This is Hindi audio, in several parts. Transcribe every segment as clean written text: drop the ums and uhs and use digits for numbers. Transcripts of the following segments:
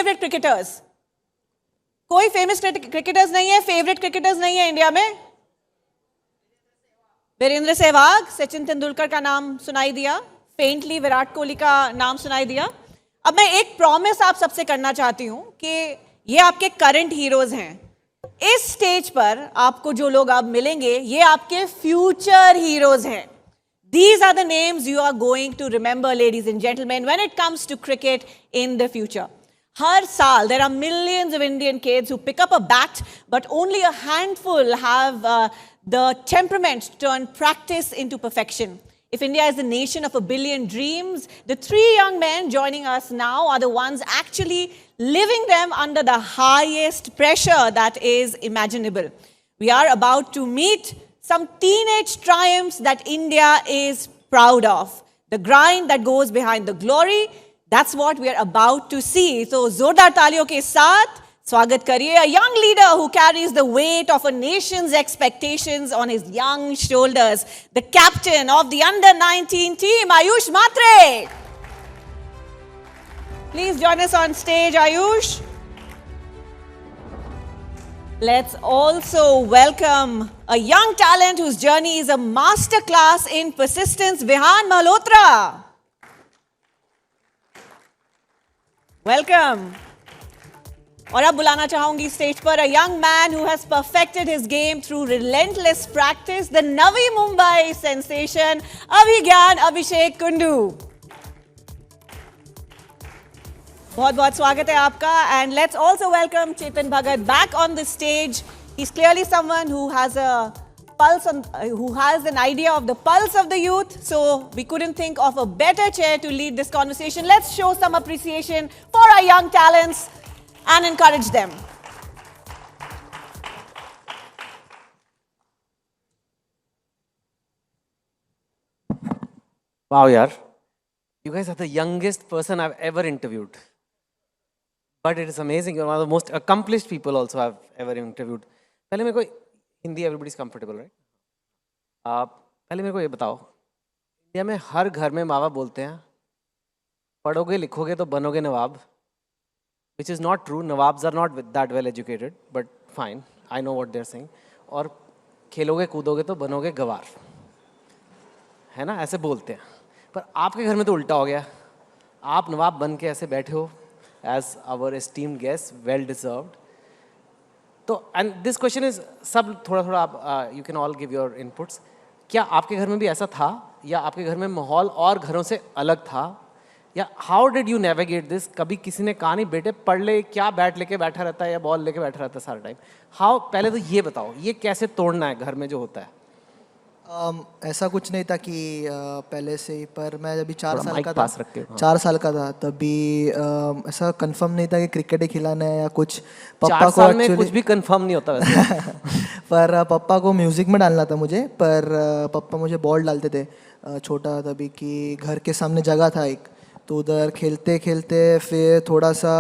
Favourite cricketers? कोई फेमस क्रिकेटर्स नहीं है, फेवरेट क्रिकेटर्स नहीं है इंडिया में? वीरेंद्र सहवाग, सचिन तेंदुलकर का नाम सुनाई दिया, फेंटली विराट कोहली का नाम सुनाई दिया। अब मैं एक प्रॉमिस आप सबसे करना चाहती हूं कि ये आपके करंट हीरोज हैं। इस स्टेज पर आपको जो लोग अब मिलेंगे ये आपके फ्यूचर हीरोज हैं। These are the names you are going to remember, ladies and gentlemen, when it comes to cricket in the future. हर साल there are millions of Indian kids who pick up a bat, but only a handful have the temperament to turn practice into perfection. If India is the nation of a billion dreams, the three young men joining us now are the ones actually living them under the highest pressure that is imaginable. We are about to meet some teenage triumphs that India is proud of. The grind that goes behind the glory, that's what we are about to see. So, zordar taaliyon ke saath, स्वागत करिए a young leader who carries the weight of a nation's expectations on his young shoulders, the captain of the under-19 team, Ayush Mhatre. Please join us on stage, Ayush. Let's also welcome a young talent whose journey is a masterclass in persistence, Vihan Malhotra. Welcome. और अब बुलाना चाहूंगी स्टेज पर a young man who has perfected his game through relentless practice, the Navi Mumbai sensation, Abhigyan Abhishek Kundu. बहुत बहुत स्वागत है आपका, and let's also welcome Chetan Bhagat back on the stage. He's clearly someone who has a pulse on, who has an idea of the pulse of the youth, so we couldn't think of a better chair to lead this conversation. Let's show some appreciation for our young talents and encourage them. Wow, yaar. You guys are the youngest person I've ever interviewed. But it is amazing. You're one of the most accomplished people also I've ever interviewed. पहले मेरे को हिंदी everybody's comfortable, right? पहले मेरे को ये बताओ, इंडिया में हर घर में माँ बाप बोलते हैं, पढ़ोगे लिखोगे तो बनोगे नवाब. Which is not true. Nawabs are not that well educated, but fine. I know what they're saying. और खेलोगे कूदोगे तो बनोगे गवार, है ना? ऐसे बोलते हैं. पर आपके घर में तो उल्टा हो गया. आप नवाब बन के ऐसे बैठे हो, as our esteemed guest, well deserved. तो and this question is सब थोड़ा थोड़ा आप you can all give your inputs. क्या आपके घर में भी ऐसा था, या आपके घर में माहौल और घरों से अलग था, या how did you navigate this? कभी किसी ने कहा नहीं बेटे पढ़ ले, क्या बैट लेके बैठा रहता है या बॉल लेके बैठा रहता है सारा टाइम? हाउ, पहले तो ये बताओ, ये कैसे तोड़ना है घर में जो होता है? ऐसा कुछ नहीं था कि पहले से ही, पर मैं जब 4 साल का था, हाँ। 4 साल का था तभी ऐसा कंफर्म नहीं था कि क्रिकेट ही खिलाना है या कुछ. पापा 4 साल में कुछ भी कंफर्म नहीं होता वैसे. पर पापा को म्यूज़िक में डालना था मुझे, पर पापा मुझे बॉल डालते थे छोटा तभी, कि घर के सामने जगह था एक, तो उधर खेलते खेलते फिर थोड़ा सा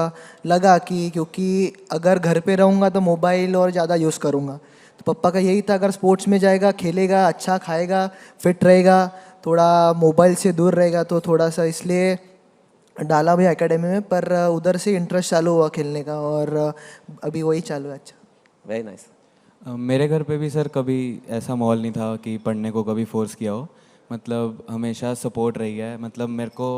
लगा कि क्योंकि अगर घर पे रहूँगा तो मोबाइल और ज़्यादा यूज़ करूँगा, तो पापा का यही था अगर स्पोर्ट्स में जाएगा, खेलेगा, अच्छा खाएगा, फिट रहेगा, थोड़ा मोबाइल से दूर रहेगा, तो थोड़ा सा इसलिए डाला भी एकेडमी में. पर उधर से इंटरेस्ट चालू हुआ खेलने का, और अभी वही चालू है. अच्छा, वेरी नाइस. मेरे घर पे भी सर कभी ऐसा माहौल नहीं था कि पढ़ने को कभी फोर्स किया हो. मतलब हमेशा सपोर्ट रही है. मतलब मेरे को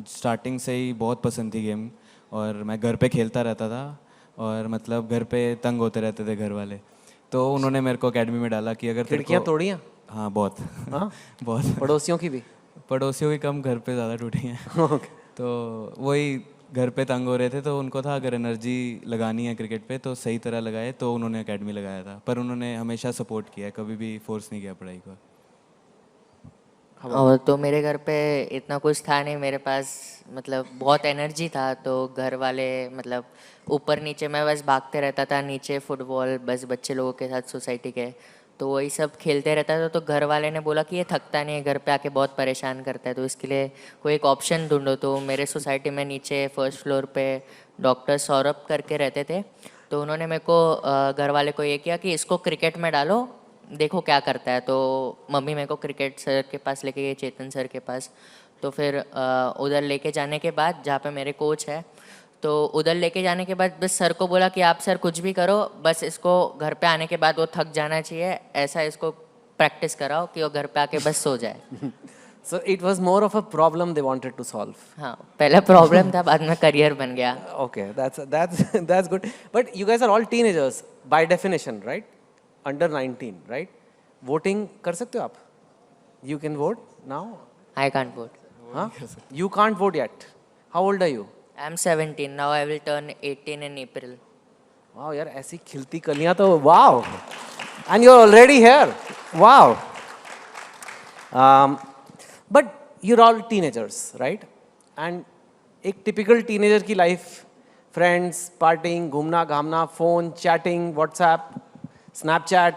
स्टार्टिंग से ही बहुत पसंद थी गेम, और मैं घर पे खेलता रहता था, और मतलब घर पे तंग होते रहते थे घर वाले, तो उन्होंने मेरे को एकेडमी में डाला कि अगर खिड़कियाँ तोड़ी हैं? हाँ बहुत. हाँ? बहुत. पड़ोसियों की भी? पड़ोसियों की कम, घर पे ज़्यादा टूटी हैं. तो वही घर पे तंग हो रहे थे, तो उनको था अगर एनर्जी लगानी है क्रिकेट पे तो सही तरह लगाए, तो उन्होंने एकेडमी लगाया था. पर उन्होंने हमेशा सपोर्ट किया, कभी भी फोर्स नहीं किया पढ़ाई को. और तो मेरे घर पे इतना कुछ था नहीं, मेरे पास मतलब बहुत एनर्जी था, तो घर वाले मतलब ऊपर नीचे मैं बस भागते रहता था, नीचे फुटबॉल बस बच्चे लोगों के साथ सोसाइटी के, तो वही सब खेलते रहता था. तो घर वाले ने बोला कि ये थकता नहीं है, घर पे आके बहुत परेशान करता है, तो इसके लिए कोई एक ऑप्शन ढूंढो. तो मेरे सोसाइटी में नीचे फर्स्ट फ्लोर पे डॉक्टर सौरभ करके रहते थे, तो उन्होंने मेरे को घर वाले को ये किया कि इसको क्रिकेट में डालो, देखो क्या करता है. तो मम्मी मेरे को क्रिकेट सर के पास लेके गई, चेतन सर के पास. तो फिर उधर लेके जाने के बाद जहाँ पे मेरे कोच है, तो उधर लेके जाने के बाद बस सर को बोला कि आप सर कुछ भी करो, बस इसको घर पे आने के बाद वो थक जाना चाहिए, ऐसा इसको प्रैक्टिस कराओ कि वो घर पे आके बस सो जाए। So it was more of a problem they wanted to solve. हाँ, पहला प्रॉब्लम था, बाद में करियर बन गया। Okay, that's good. But you guys are all teenagers by definition, right? Under 19, right? Voting कर सकते हो आप? You can vote now? I can't vote. Huh? You can't vote yet. How old are you? I am 17 now, I will turn 18 in April. Wow, यार ऐसी खिलती कलियां तो wow. And you're already here. Wow. But you're all teenagers, right? And एक typical teenager की life, friends, partying, घूमना घामना, phone, chatting, WhatsApp, Snapchat,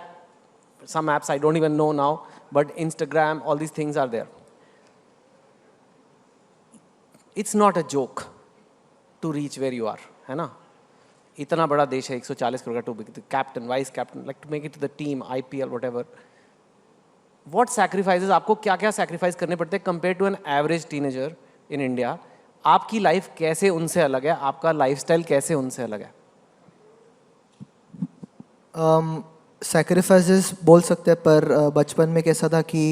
some apps I don't even know now, but Instagram, all these things are there. It's not a joke to reach where you are, है ना? इतना बड़ा देश है, 140 करोड़ का, to be the captain, vice captain, like to make it to the team, IPL, whatever. What sacrifices, आपको क्या क्या sacrifice करने पड़ते हैं compared to an average teenager in India? आपकी लाइफ कैसे उनसे अलग है? आपका लाइफस्टाइल कैसे उनसे अलग है? सैक्रिफाइसेस बोल सकते हैं, पर बचपन में कैसा था कि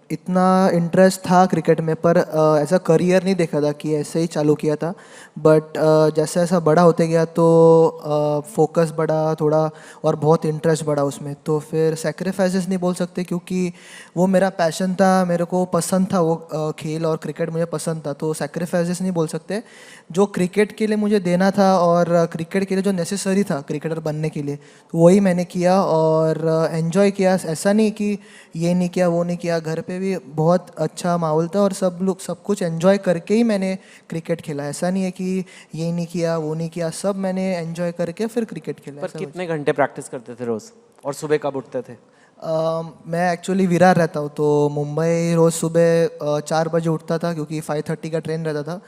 इतना इंटरेस्ट था क्रिकेट में, पर ऐसा करियर नहीं देखा था कि ऐसे ही चालू किया था। बट जैसे जैसा बड़ा होते गया तो फोकस बढ़ा थोड़ा और बहुत इंटरेस्ट बढ़ा उसमें, तो फिर सैक्रिफाइसेस नहीं बोल सकते क्योंकि वो मेरा पैशन था, मेरे को पसंद था वो खेल और क्रिकेट मुझे पसंद था, तो सैक्रिफाइसेस नहीं बोल सकते। जो क्रिकेट के लिए मुझे देना था और क्रिकेट के लिए जो नेसेसरी था क्रिकेटर बनने के लिए, तो वही मैंने किया और एंजॉय किया। ऐसा नहीं कि ये नहीं किया वो नहीं किया, घर पे भी बहुत अच्छा माहौल था और सब लोग सब कुछ एंजॉय करके ही मैंने क्रिकेट खेला। ऐसा नहीं है कि ये नहीं किया वो नहीं किया, सब मैंने एंजॉय करके फिर क्रिकेट खेला। पर कितने घंटे प्रैक्टिस करते थे रोज, और सुबह कब उठते थे? मैं एक्चुअली विरार रहता हूँ, तो मुंबई रोज़ सुबह 4 बजे उठता था क्योंकि 5:30 का ट्रेन रहता था।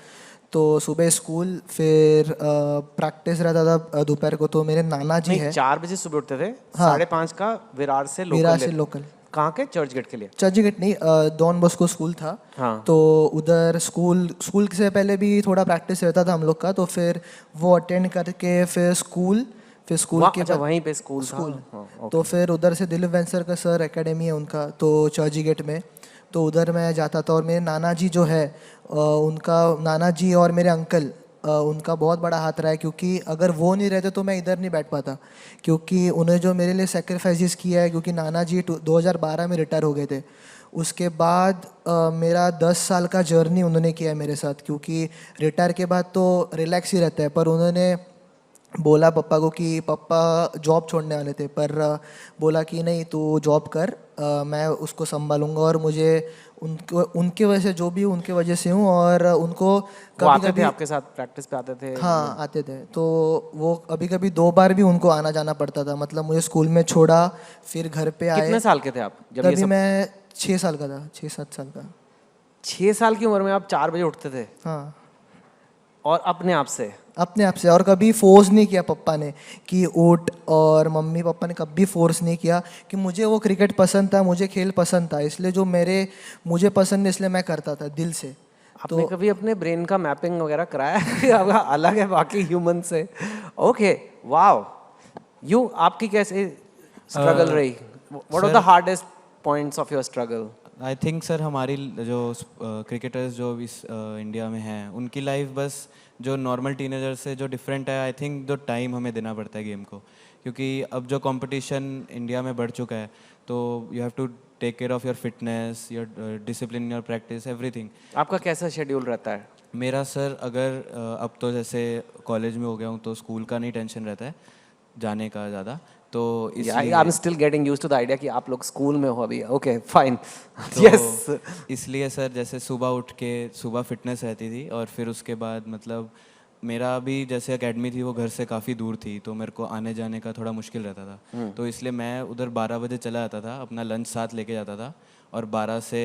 तो सुबह स्कूल, फिर प्रैक्टिस रहता था दोपहर को। तो मेरे नाना जी है 4 बजे सुबह उठते थे, हाँ। 5:30 का विरार से लोकल। कहाँ के? चर्च गेट के लिए? चर्च गेट नहीं, डॉन बॉस्को स्कूल था। हाँ। तो उधर स्कूल से पहले भी थोड़ा प्रैक्टिस रहता था हम लोग का, तो फिर वो अटेंड करके फिर स्कूल के अच्छा, बाद वहीं पे स्कूल था? हाँ, तो फिर उधर से दिलीप वेंसर का सर एकेडमी है उनका, तो चर्ची गेट में, तो उधर मैं जाता था। और मेरे नाना जी जो है उनका, नाना जी और मेरे अंकल, उनका बहुत बड़ा हाथ रहा है, क्योंकि अगर वो नहीं रहते तो मैं इधर नहीं बैठ पाता, क्योंकि उन्हें जो मेरे लिए सेक्रीफाइसेस किया है, क्योंकि नाना जी 2012 में रिटायर हो गए थे। उसके बाद मेरा 10 साल का जर्नी उन्होंने किया है मेरे साथ, क्योंकि रिटायर के बाद तो रिलैक्स ही रहता है, पर उन्होंने बोला पापा को कि पापा जॉब छोड़ने वाले थे, पर बोला कि नहीं तू जॉब कर, मैं उसको संभालूंगा। और मुझे उनके वजह से जो भी उनके वजह से हूँ, और उनको कभी कभी आपके साथ प्रैक्टिस पे आते थे? हाँ आते थे, तो वो कभी कभी 2 बार भी उनको आना जाना पड़ता था। मतलब मुझे स्कूल में छोड़ा, फिर घर पे आए। कितने साल के थे आप जब ये तभी सब? मैं 6 साल का था, 6-7 साल का। 6 साल की उम्र में आप 4 बजे उठते थे? हाँ, और अपने आप से? अपने आप से, और कभी फोर्स नहीं किया पापा ने कि उठ, और मम्मी पापा ने कभी फोर्स नहीं किया, कि मुझे वो क्रिकेट पसंद था, मुझे खेल पसंद था, इसलिए जो मुझे पसंद है इसलिए मैं करता था दिल से। आपने कभी अपने ब्रेन का मैपिंग वगैरह कराया कि आपका अलग है बाकी ह्यूमन से? Okay, wow. आपकी कैसे स्ट्रगल रही? What are the hardest points of your struggle? I think sir हमारी जो क्रिकेटर्स जो इस इंडिया में हैं उनकी लाइफ बस जो नॉर्मल टीनेजर से जो डिफरेंट है। आई थिंक जो टाइम हमें देना पड़ता है गेम को, क्योंकि अब जो कंपटीशन इंडिया में बढ़ चुका है, तो you have to take care of your fitness, your discipline, your practice, everything. आपका कैसा शेड्यूल रहता है? मेरा सर अगर अब तो जैसे कॉलेज में हो गया हूँ तो स्कूल का नहीं टेंशन रहता है जाने का ज़्यादा, तो I am still getting used to the idea कि आप लोग स्कूल में हो अभी। Okay fine, yes. इसलिए सर जैसे सुबह उठ के सुबह फिटनेस रहती थी, और फिर उसके बाद मतलब मेरा भी जैसे एकेडमी थी वो घर से काफ़ी दूर थी, तो मेरे को आने जाने का थोड़ा मुश्किल रहता था। तो इसलिए मैं उधर 12 बजे चला जाता था, अपना लंच साथ लेके जाता था, और 12 से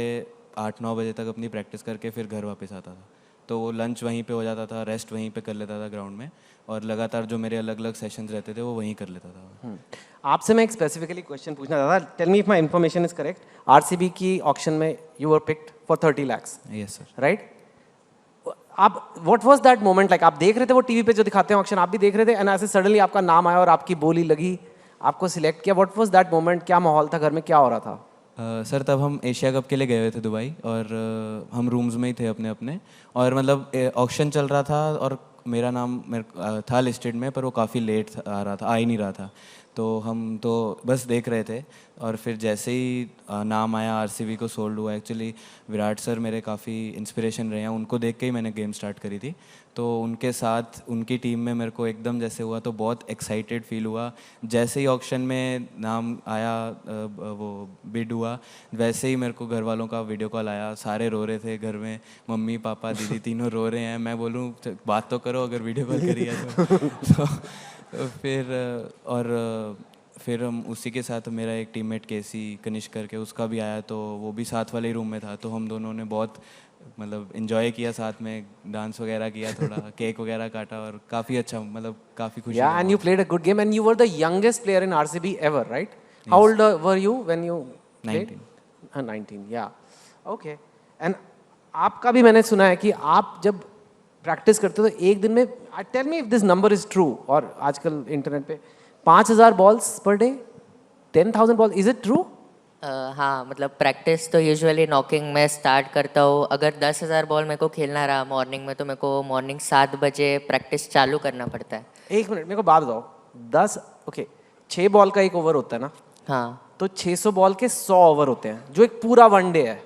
8-9 बजे तक अपनी प्रैक्टिस करके फिर घर वापस आता था। तो वो लंच वहीं पे हो जाता था, रेस्ट वहीं पे कर लेता था ग्राउंड में, और लगातार जो मेरे अलग अलग सेशंस रहते थे वो वहीं कर लेता था। आपसे मैं एक स्पेसिफिकली क्वेश्चन पूछना चाहता था। Tell me if my information is correct, RCB की ऑक्शन में you were picked for 30 lakhs? Yes sir. Right? आप what was that moment like? आप देख रहे थे वो टीवी पे जो दिखाते हैं ऑक्शन, आप भी देख रहे थे एंड ऐसे सडनली आपका नाम आया और आपकी बोली लगी, आपको सिलेक्ट किया. What was that moment? क्या माहौल था घर में, क्या हो रहा था? सर तब हम एशिया कप के लिए गए हुए थे दुबई और हम रूम्स में ही थे अपने अपने और मतलब ऑक्शन चल रहा था और मेरा नाम था लिस्टेड में, पर वो काफ़ी लेट आ रहा था, आ ही नहीं रहा था. तो हम तो बस देख रहे थे और फिर जैसे ही नाम आया आरसीबी को सोल्ड हुआ. एक्चुअली विराट सर मेरे काफ़ी इंस्पिरेशन रहे हैं, उनको देख के ही मैंने गेम स्टार्ट करी थी. तो उनके साथ उनकी टीम में मेरे को एकदम जैसे हुआ तो बहुत एक्साइटेड फील हुआ. जैसे ही ऑक्शन में नाम आया, वो बिड हुआ, वैसे ही मेरे को घर वालों का वीडियो कॉल आया. सारे रो रहे थे घर में, मम्मी पापा दीदी तीनों रो रहे हैं. मैं बोलूँ बात तो करो अगर वीडियो कॉल करी है तो फिर हम उसी के साथ मेरा एक टीममेट केसी कनिष्क करके उसका भी आया, तो वो भी साथ वाले ही रूम में था. तो हम दोनों ने बहुत मतलब इन्जॉय किया, साथ में डांस वगैरह किया, थोड़ा केक वगैरह काटा और काफ़ी अच्छा, मतलब काफ़ी खुशी. Yeah, and you played a good game and you were the youngest player in RCB ever, right? How old were you when you played? 19. 19, yeah. Okay. And आपका भी मैंने सुना है कि आप जब प्रैक्टिस करते हो तो एक दिन में, tell me if this number is true, और आजकल इंटरनेट पे 5000 balls per day, 10,000 ball, is it true? हाँ, मतलब प्रैक्टिस तो यूजुअली नॉकिंग में स्टार्ट करता हूँ. अगर 10,000 बॉल मेरे को खेलना रहा मॉर्निंग में तो मेरे को मॉर्निंग 7 बजे प्रैक्टिस चालू करना पड़ता है. एक मिनट मेरे को बात बताओ. 10, ओके, 6 बॉल का एक ओवर होता है ना, हाँ. तो 600 बॉल के 100 ओवर होते हैं जो एक पूरा वनडे है.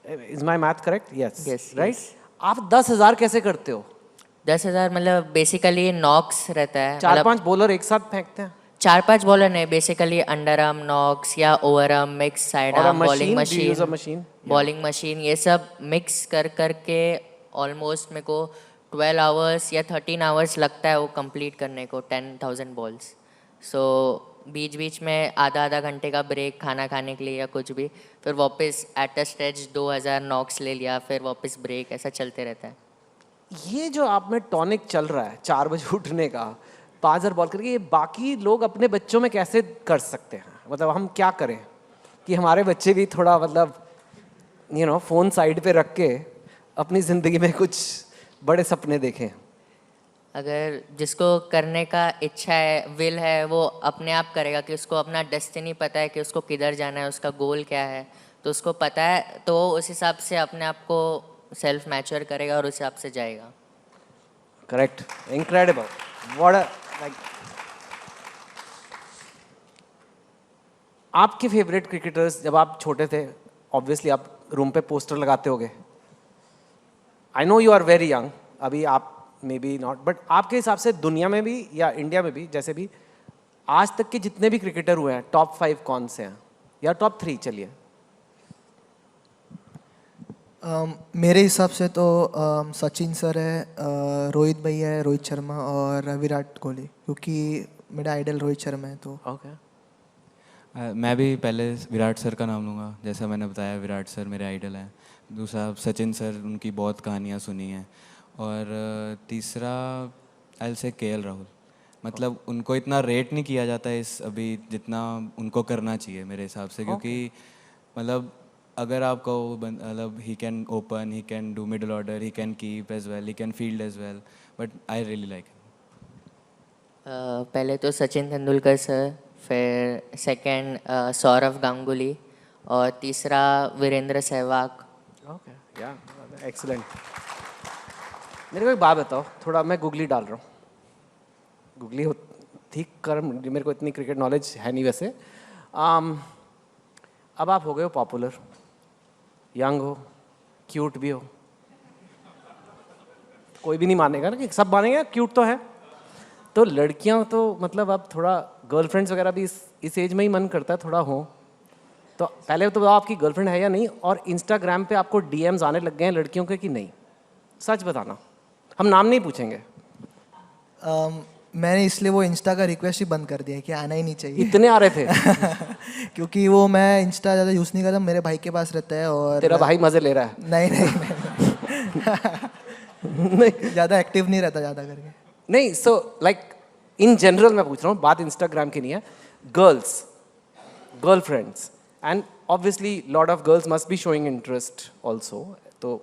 Is my math correct? Yes, Yes, right. आप 10,000 कैसे करते हो? 10,000 मतलब बेसिकली नॉक्स रहता है. 4-5 बॉलर एक साथ फेंकते हैं? 4-5 बॉलर नहीं, बेसिकली अंडर आर्म नॉक्स या ओवर आर्म मिक्स, साइड और arm, bowling machine, do you use a machine, machine? Bowling machine, ये सब मिक्स कर करके ऑलमोस्ट मेरे को 12 आवर्स या 13 आवर्स लगता है वो कंप्लीट करने को 10,000 बॉल्स. सो बीच बीच में आधा आधा घंटे का ब्रेक खाना खाने के लिए या कुछ भी, फिर वापस एट अ स्ट्रेच 2000 नॉक्स ले लिया, फिर वापस ब्रेक, ऐसा चलते रहता है. ये जो आप में टॉनिक चल रहा है 4 बजे उठने का, 5000 बॉल करके, ये बाकी लोग अपने बच्चों में कैसे कर सकते हैं? मतलब हम क्या करें कि हमारे बच्चे भी थोड़ा मतलब फ़ोन साइड पे रख के अपनी ज़िंदगी में कुछ बड़े सपने देखें? अगर जिसको करने का इच्छा है, विल है, वो अपने आप करेगा कि उसको अपना डेस्टिनी पता है कि उसको किधर जाना है, उसका गोल क्या है, तो उसको पता है, तो उस हिसाब से अपने आप को सेल्फ मैच्योर करेगा और उस हिसाब से जाएगा. Correct, incredible, what like. आपके फेवरेट क्रिकेटर्स जब आप छोटे थे, ऑब्वियसली आप रूम पे पोस्टर लगाते होगे. I know you are very young, अभी आप मे बी नॉट, बट आपके हिसाब से दुनिया में भी या इंडिया में भी, जैसे भी आज तक के जितने भी क्रिकेटर हुए हैं, टॉप 5 कौन से हैं, या टॉप 3 चलिए? मेरे हिसाब से तो सचिन सर है, रोहित भैया है, रोहित शर्मा और विराट कोहली, क्योंकि मेरा आइडल रोहित शर्मा है. तो ओके. मैं भी पहले विराट सर का नाम लूँगा, जैसा मैंने बताया विराट सर मेरे आइडल हैं. दूसरा सचिन सर, उनकी बहुत कहानियाँ सुनी हैं. और तीसरा आई से केएल राहुल. मतलब उनको इतना रेट नहीं किया जाता है इस अभी जितना उनको करना चाहिए मेरे हिसाब से, क्योंकि मतलब अगर आप कहो मतलब he can open, he can do middle order, he can keep as well, he can field as well, but I really like him. पहले तो सचिन तेंदुलकर सर, फिर सेकंड सौरव गांगुली और तीसरा Virender Sehwag. Okay, yeah excellent. मेरे को एक बात बताओ, थोड़ा मैं गूगली डाल रहा हूँ, गूगली ठीक कर, मेरे को इतनी क्रिकेट नॉलेज है नहीं वैसे. अब आप हो गए हो पॉपुलर, यंग हो, क्यूट भी हो, कोई भी नहीं मानेगा ना, कि सब मानेंगे क्यूट तो है. तो लड़कियां तो मतलब अब थोड़ा गर्लफ्रेंड्स वगैरह भी इस एज में ही मन करता है थोड़ा हो. तो पहले तो बताओ आपकी गर्लफ्रेंड है या नहीं, और इंस्टाग्राम पे आपको डीएम्स आने लग गए हैं लड़कियों के कि नहीं? सच बताना, हम नाम नहीं पूछेंगे. मैंने इसलिए वो इंस्टा का रिक्वेस्ट ही बंद कर दिया है कि आना ही नहीं चाहिए. इतने आ रहे थे? क्योंकि वो मैं इंस्टा ज़्यादा यूज़ नहीं करता, मेरे भाई के पास रहता है. और तेरा भाई मजे ले रहा है? नहीं नहीं ज़्यादा एक्टिव नहीं रहता ज़्यादा करके. नहीं, सो लाइक इन जनरल मैं पूछ रहा हूँ, बात इंस्टाग्राम की नहीं है. Girls, girlfriends, and obviously lot of girls must be showing interest also. तो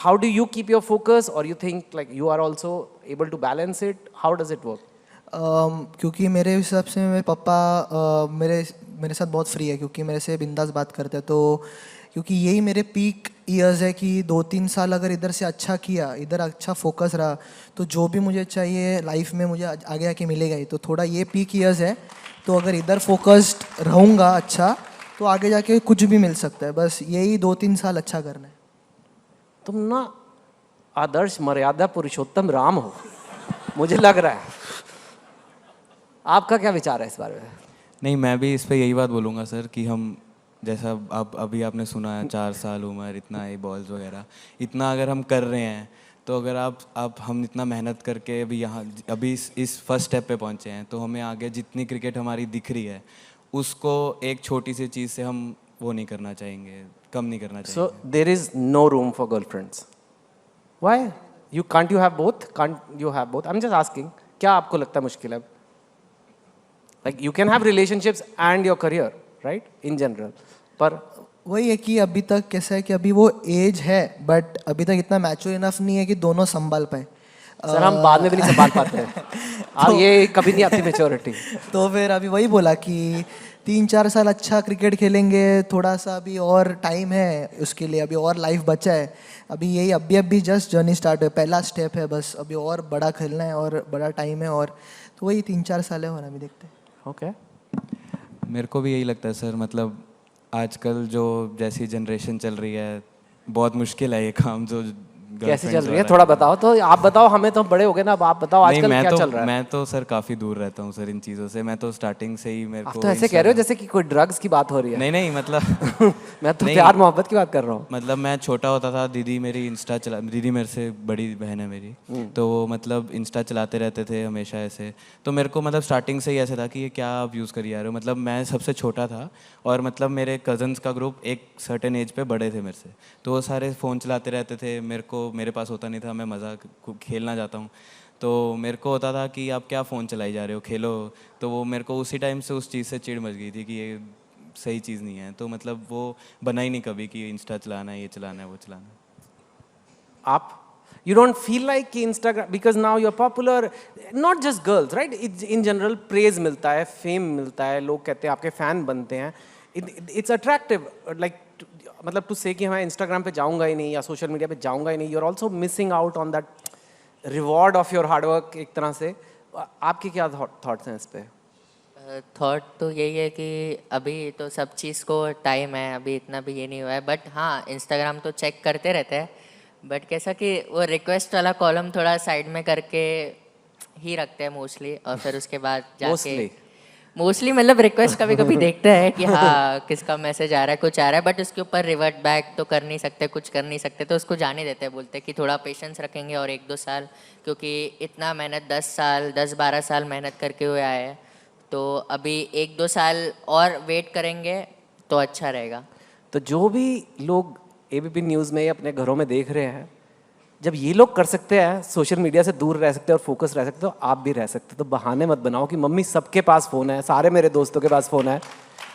how do you keep your focus, or you think like you are also able to balance it? How does it work? क्योंकि मेरे हिसाब से मेरे पापा मेरे मेरे साथ बहुत फ्री है, क्योंकि मेरे से बिंदास बात करते हैं। तो क्योंकि यही मेरे पीक ईयर्स है कि 2-3 साल अगर इधर से अच्छा किया, इधर अच्छा फोकस रहा, तो जो भी मुझे चाहिए लाइफ में मुझे आगे आके मिलेगा ही। तो थोड़ा ये पीक ईयर्स है, तो अगर इधर फोकस्ड रहूँगा अच्छा, तो आगे जाके कुछ भी मिल सकता है। बस यही 2-3 साल अच्छा करना है। तुम ना आदर्श मर्यादा पुरुषोत्तम राम हो, मुझे लग रहा है। आपका क्या विचार है इस बारे में? नहीं, मैं भी इस पे यही बात बोलूँगा सर कि हम जैसा आप अभी आपने सुना है 4 साल उम्र, इतना ये बॉल्स वगैरह, इतना अगर हम कर रहे हैं, तो अगर आप हम इतना मेहनत करके अभी यहाँ अभी इस फर्स्ट स्टेप पे पहुँचे हैं, तो हमें आगे जितनी क्रिकेट हमारी दिख रही है, उसको एक छोटी सी चीज़ से हम वो नहीं करना चाहेंगे, कम नहीं करना चाहेंगे। So there is no room for girlfriends. Why? Can't you have both? Can't you have both? I'm just asking. क्या आपको लगता है मुश्किल है? Like you can have relationships and your career, right? In general. पर वही है कि अभी तक कैसा है कि अभी वो एज है, बट अभी तक इतना मैच्योर इनफ नहीं है कि दोनों संभाल पाए। सर हम बाद में भी नहीं संभाल पाते हैं। आप ये कभी नहीं आती मेच्योरिटी। तो फिर अभी वही बोला कि 3-4 साल अच्छा क्रिकेट खेलेंगे, थोड़ा सा अभी और टाइम है उसके लिए, अभी और लाइफ बचा है। अभी यही अभी जस्ट जर्नी स्टार्ट है, पहला स्टेप है बस, अभी और बड़ा खेलना है और बड़ा टाइम है, और तो वही 3-4 साल है और अभी देखते हैं। ओके। मेरे को भी यही लगता है सर, मतलब आजकल जो जैसी जनरेशन चल रही है, बहुत मुश्किल है ये काम जो कैसे चल girlfriends रही है वाला थोड़ा बताओ तो। आप बताओ, हमें तो बड़े हो गए ना, अब आप बताओ नहीं, आजकल मैं क्या तो चल रहा है? मैं तो सर काफ़ी दूर रहता हूँ सर इन चीज़ों से। मैं तो स्टार्टिंग से ही मेरे आप को तो ऐसे कह रहे हो जैसे कि कोई ड्रग्स की बात हो रही है। नहीं नहीं, मतलब मैं तो नहीं। प्यार मोहब्बत की बात कर रहा हूँ। मतलब मैं छोटा होता था, दीदी मेरी इंस्टा चला, दीदी मेरे से बड़ी बहन है मेरी, तो वो मतलब इंस्टा चलाते रहते थे हमेशा ऐसे। तो मेरे को मतलब स्टार्टिंग से ही ऐसे था कि ये क्या आप यूज़ करिए आ रहे हो। मतलब मैं सबसे छोटा था, और मतलब मेरे कज़न्स का ग्रुप एक सर्टेन एज पे बड़े थे मेरे से, तो वो सारे फ़ोन चलाते रहते थे। मेरे पास होता नहीं था, मैं मज़ाक खेलना जाता हूँ, तो मेरे को होता था कि आप क्या फ़ोन चलाई जा रहे हो, खेलो। तो वो मेरे को उसी टाइम से उस चीज़ से चिढ़ मच गई थी कि ये सही चीज़ नहीं है। तो मतलब वो बना ही नहीं कभी कि इंस्टा चलाना है, ये चलाना है, वो चलाना है। आप you don't feel like कि Instagram, because now you're popular, not just girls, right? In general praise मिलता है, fame मिलता है, लोग कहते हैं आपके फैन बनते हैं, it's attractive, like मतलब to say कि मैं Instagram पे जाऊंगा ही नहीं या सोशल मीडिया पे जाऊंगा ही नहीं, you're also missing out on that reward of your hard work एक तरह से। आपके क्या thoughts हैं इस पे? थॉट तो यही है कि अभी तो सब चीज़ को टाइम है, अभी इतना भी ये नहीं हुआ है। बट हाँ, इंस्टाग्राम तो चेक करते रहते हैं, बट कैसा कि वो रिक्वेस्ट वाला कॉलम थोड़ा साइड में करके ही रखते हैं मोस्टली, और फिर उसके बाद जाके मोस्टली मतलब रिक्वेस्ट कभी कभी देखते हैं कि हाँ किसका मैसेज आ रहा है, कुछ आ रहा है, बट उसके ऊपर रिवर्ट बैक तो कर नहीं सकते, कुछ कर नहीं सकते, तो उसको जाने देते हैं। बोलते हैं कि थोड़ा पेशेंस रखेंगे और 1-2 साल, क्योंकि इतना मेहनत 10-12 साल मेहनत करके हुए आए हैं, तो अभी 1-2 साल और वेट करेंगे तो अच्छा रहेगा। तो जो भी लोग एबीपी न्यूज़ में अपने घरों में देख रहे हैं, जब ये लोग कर सकते हैं, सोशल मीडिया से दूर रह सकते हैं और फोकस रह सकते हो, आप भी रह सकते हो। तो बहाने मत बनाओ कि मम्मी सबके पास फ़ोन है, सारे मेरे दोस्तों के पास फ़ोन है।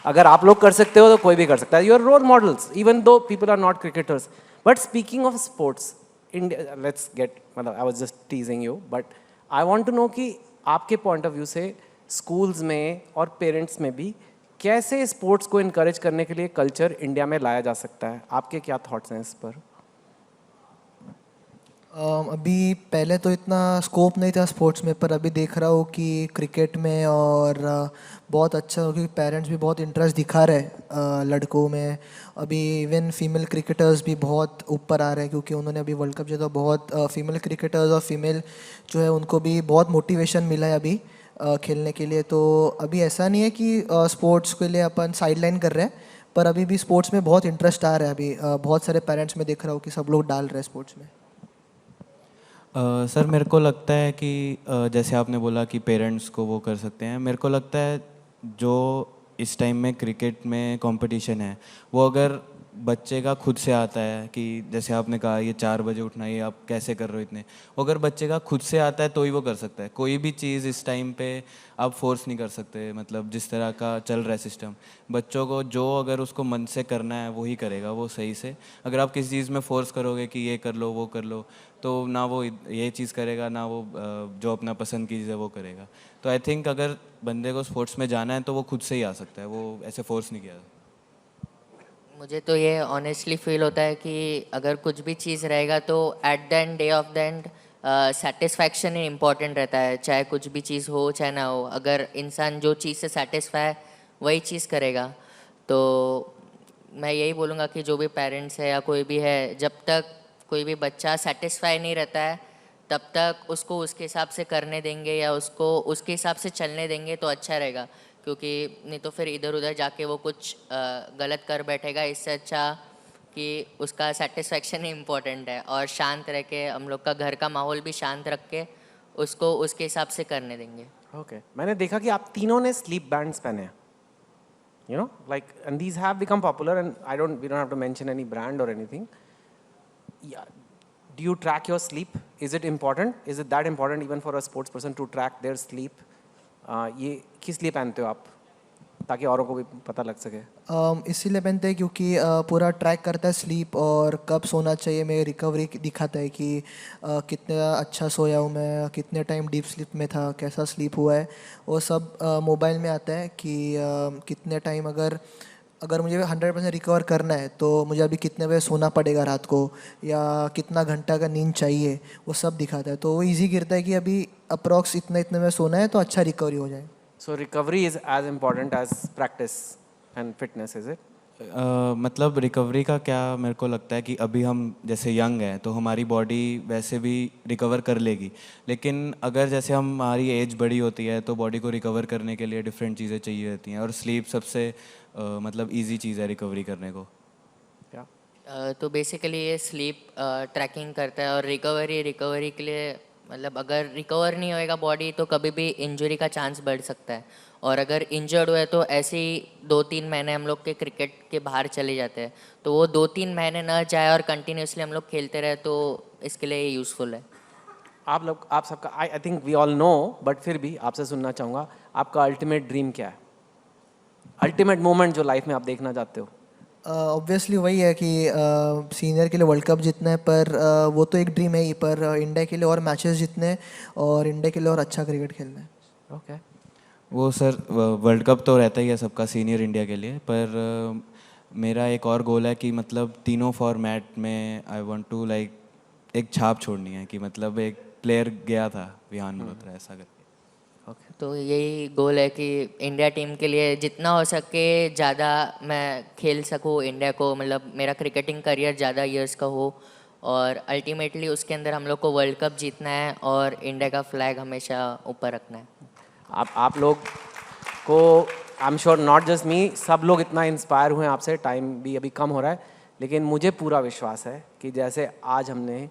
अगर आप लोग कर सकते हो तो कोई भी कर सकता है। You are role models even though people are not cricketers. But speaking of sports, India, let's get, मतलब I was just teasing you, but I want to know कि आपके पॉइंट ऑफ व्यू से स्कूल्स में और पेरेंट्स में भी कैसे स्पोर्ट्स को इनकरेज करने के लिए कल्चर इंडिया में लाया जा सकता है? आपके क्या थॉट्स हैं इस पर? अभी पहले तो इतना स्कोप नहीं था स्पोर्ट्स में, पर अभी देख रहा हूँ कि क्रिकेट में और बहुत अच्छा हो, क्योंकि पेरेंट्स भी बहुत इंटरेस्ट दिखा रहे हैं लड़कों में। अभी इवन फीमेल क्रिकेटर्स भी बहुत ऊपर आ रहे हैं, क्योंकि उन्होंने अभी वर्ल्ड कप जीता। बहुत फीमेल क्रिकेटर्स और फीमेल जो है उनको भी बहुत मोटिवेशन मिला है अभी खेलने के लिए। तो अभी ऐसा नहीं है कि स्पोर्ट्स के लिए अपन साइडलाइन कर रहे हैं, पर अभी भी स्पोर्ट्स में बहुत इंटरेस्ट आ रहा है। अभी बहुत सारे पेरेंट्स में देख रहा हूँ कि सब लोग डाल रहे हैं स्पोर्ट्स में। सर मेरे को लगता है कि जैसे आपने बोला कि पेरेंट्स को वो कर सकते हैं, मेरे को लगता है जो इस टाइम में क्रिकेट में कंपटीशन है, वो अगर बच्चे का खुद से आता है कि जैसे आपने कहा ये 4 बजे उठना है, ये आप कैसे कर रहे हो इतने, अगर बच्चे का खुद से आता है तो ही वो कर सकता है। कोई भी चीज़ इस टाइम पे आप फोर्स नहीं कर सकते, मतलब जिस तरह का चल रहा है सिस्टम, बच्चों को जो अगर उसको मन से करना है वो ही करेगा वो सही से। अगर आप किसी चीज़ में फोर्स करोगे कि ये कर लो वो कर लो, तो ना वो ये चीज़ करेगा ना वो जो अपना पसंद की चीज़ है वो करेगा। तो आई थिंक अगर बंदे को स्पोर्ट्स में जाना है तो वो खुद से ही आ सकता है, वो ऐसे फोर्स नहीं किया। मुझे तो ये ऑनेस्टली फील होता है कि अगर कुछ भी चीज़ रहेगा तो at the end, day of the end, satisfaction he important रहता है। चाहे कुछ भी चीज़ हो चाहे ना हो, अगर इंसान जो चीज़ से सेटिस्फाई है वही चीज़ करेगा। तो मैं यही बोलूँगा कि जो भी पेरेंट्स है या कोई भी है, जब तक कोई भी बच्चा सेटिस्फाई नहीं रहता है तब तक उसको उसके हिसाब से करने देंगे या उसको उसके हिसाब से चलने देंगे तो अच्छा रहेगा। क्योंकि नहीं तो फिर इधर उधर जाके वो कुछ गलत कर बैठेगा। इससे अच्छा कि उसका सेटिस्फेक्शन ही इम्पोर्टेंट है, और शांत रह के हम लोग का घर का माहौल भी शांत रख के उसको उसके हिसाब से करने देंगे। ओके, मैंने देखा कि आप तीनों ने स्लीप बैंड्स पहने हैं, you know, like, and these have become popular, and we don't have to mention any brand or anything. Yeah. Do you track your sleep? Is it important? Is it that important even for a sports person to track their sleep? ये किस लिए पहनते हो आप, ताकि औरों को भी पता लग सके? इसीलिए पहनते हैं क्योंकि पूरा ट्रैक करता है स्लीप और कब सोना चाहिए, मेरी रिकवरी दिखाता है कि कितना अच्छा सोया हूँ मैं, कितने टाइम डीप स्लीप में था, कैसा स्लीप हुआ है, वो सब मोबाइल में आता है कि कितने टाइम, अगर मुझे 100% रिकवर करना है तो मुझे अभी कितने बजे सोना पड़ेगा रात को, या कितना घंटा का नींद चाहिए, वो सब दिखाता है। तो वो इजी गिरता है कि अभी अप्रॉक्स इतने में सोना है तो अच्छा रिकवरी हो जाए। So recovery is as important as practice and fitness, is it? मतलब रिकवरी का क्या मेरे को लगता है कि अभी हम जैसे यंग हैं तो हमारी बॉडी वैसे भी रिकवर कर लेगी, लेकिन अगर जैसे हमारी एज बड़ी होती है तो बॉडी को रिकवर करने के लिए डिफरेंट चीज़ें चाहिए होती हैं, और स्लीप सबसे मतलब इजी चीज़ है रिकवरी करने को। क्या? तो बेसिकली ये स्लीप ट्रैकिंग करता है, और रिकवरी के लिए मतलब अगर रिकवर नहीं होएगा बॉडी तो कभी भी इंजरी का चांस बढ़ सकता है। और अगर इंजर्ड हुए तो ऐसे ही 2-3 महीने हम लोग के क्रिकेट के बाहर चले जाते हैं, तो वो 2-3 महीने ना जाए और कंटिन्यूसली हम लोग खेलते रहे, तो इसके लिए ये यूज़फुल है। आप सबका I think we all know, but फिर भी आपसे सुनना चाहूँगा, आपका अल्टीमेट ड्रीम क्या है? अल्टीमेट मोमेंट जो लाइफ में आप देखना चाहते हो? ऑब्वियसली वही है कि सीनियर के लिए वर्ल्ड कप जीतना है, पर वो तो एक ड्रीम है ही, पर इंडिया के लिए और मैचेस जीतने हैं और इंडिया के लिए और अच्छा क्रिकेट खेलना है। ओके। वो सर वर्ल्ड कप तो रहता ही है सबका सीनियर इंडिया के लिए, पर मेरा एक और गोल है कि मतलब तीनों फॉर्मेट में आई वांट टू लाइक एक छाप छोड़नी है, कि मतलब एक प्लेयर गया था विहान मल्होत्रा ऐसा करके। तो यही गोल है कि इंडिया टीम के लिए जितना हो सके ज़्यादा मैं खेल सकूँ इंडिया को, मतलब मेरा क्रिकेटिंग करियर ज़्यादा इयर्स का हो, और अल्टीमेटली उसके अंदर हम लोग को वर्ल्ड कप जीतना है और इंडिया का फ्लैग हमेशा ऊपर रखना है। आप लोग को I am sure not just me, सब लोग इतना इंस्पायर हुए हैं आपसे, टाइम भी अभी कम हो रहा है, लेकिन मुझे पूरा विश्वास है कि जैसे आज हमने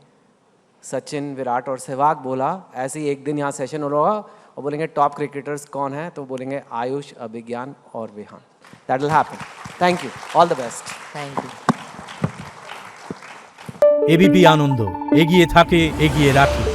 सचिन, विराट और सहवाग बोला, ऐसे ही एक दिन यहाँ सेशन हो रहा होगा और बोलेंगे टॉप क्रिकेटर्स कौन है, तो बोलेंगे आयुष, अभिज्ञान और Vihaan. That will happen. Thank you, all the best. Thank you. ABP Ananda एगिए थाके एगिए राखे।